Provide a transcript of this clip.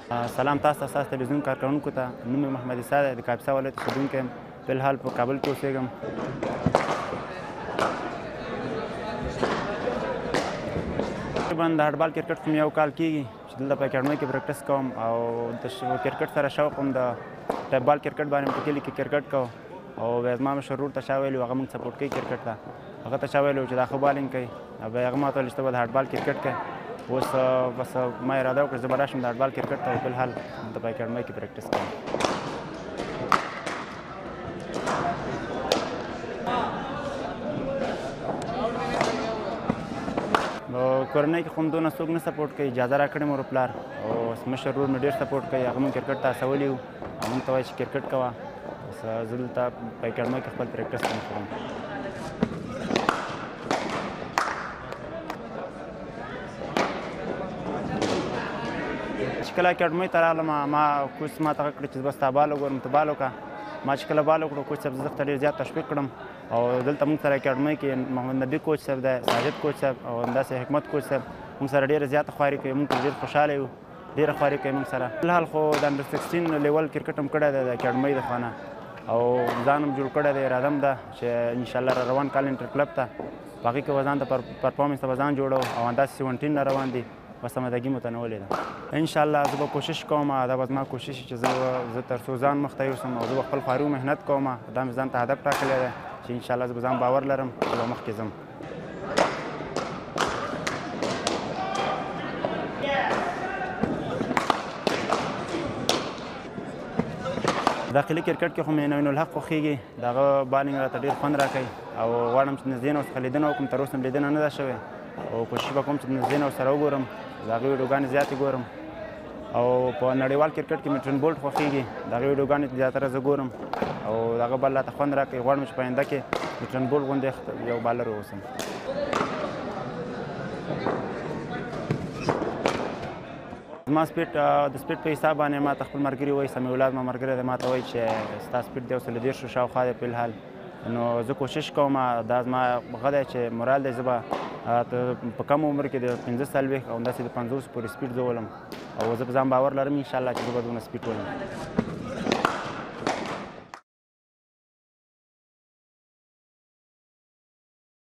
سلام تاسو ته ستاسو تلویزیون کارکوونکو ته. نوم مې محمد عیسی دی، د کاپیسا ولایت اوسېدونکی یم. فلحال په کابل کې اوسېږم. تقریبا د هټبال کرکټ کوم یو کال کېږي چې دلته په اکاډمۍ کې پریکټس کوم او د کرکټ سره شوق هم د بال کرکټ باندې په کلي کې کرکټ کوم او بیا زما مشر ورور ته چا ویلي هغه موږ سپورټ کوي کرکټ ته. هغه ته چا ویلي چې دا ښه بالینګ کوي. بیا هغه ما ته ویل چې ته به د هټبال کرکټ کوې. اوس بس ما اراده وکړه چې زه به راشم د هټبال کرکټ ته او فلحال دلته په اکاډمۍ کې پریکټس کوم. کورنۍ کې خو هم دونه څوک نه سپورټ کوي. اجازه راکړې مور پلار او مشر ورور مې ډېر سپورټ کوي. هغه مونږ کرکټ ته هڅولي وو او مونږ ته وایي چې کرکټ کوه. بس زه دلته په اکاډمۍ کې خپل پریکټس کوم. چې کله اکاډمۍ ته راغلم ما کوچ ما ته غږ کړی چې بس تا بال وګورم، ته بال وکړه. ما چې کله بال وکړو کوچ صاحب زه ته ډېر زیات تشویق کړم او دلته موږ سره اکاډمۍ کې محمد نبي کوچ صاحب دی، ساجد کوچ صاحب او همداسې حکمت کوچ صاحب موږ سره ډېره زیاته خواري کوي. موږ ډېر خوشحاله یو، ډېره خواري کوي موږ سره. فلحال خو د انډر 16 لیول کرکټ هم کړی دی د اکاډمۍ د خوا نه او ځان هم جوړ کړی دی. اراده هم ده چې انشاءالله را روان کال انټر کلب ته په هغې کې به ځان ته پرفارمنس ته به ځان جوړو او همداسې 17 نه روان دي. بس آمادګي مو تنولې ده. انشاءالله زه به کوشش کوم، دا به زما کوشش چې زه تر څو ځان مخته یوسم او زه به خپل خواري محنت کوم. دا مې ځان ته هدف ټاکلی دی چې انشاءالله زه به ځان باور لرم چې به مخکې ځم. داخلي کرکټ کې خو مې نوین الحق خوښېږي. د هغه بالینګ راته ډېر خوند راکوي او غواړم چې نږدې نه ورڅخه لیدنه وکړم. تر اوسه مې لیدنه نه ده شوې او کوشش به کوم چې نږدې نه ورسره وګورم، د هغې ویډیوګانې زیاتې ګورم. او په نړیوال کرکټ کې مې ټرین بولټ خوښېږي، د هغې ویډیوګانې زیاتره زه ګورم او د هغه بال راته خوند راکوي. غواړم چې په آینده کې د ټرین بولټ غوندې یو بالر واوسم. زما سپیډ د سپیډ په حساب باندې ما ته خپل ملګري وایي، سمیع الله زما ملګری دی، ما ته وایي چې ستا سپیډ دی 130 شاوخوا دی فلحال. نو زه کوشش کوم، دا زما هغه دی چې مورال دی، زه به په کم عمر کې د 45 او همداسې د 50 پورې سپیډ زه ولم او زه په ځان باور لرم انشاءالله چې زه به دونه سپیډ ولم.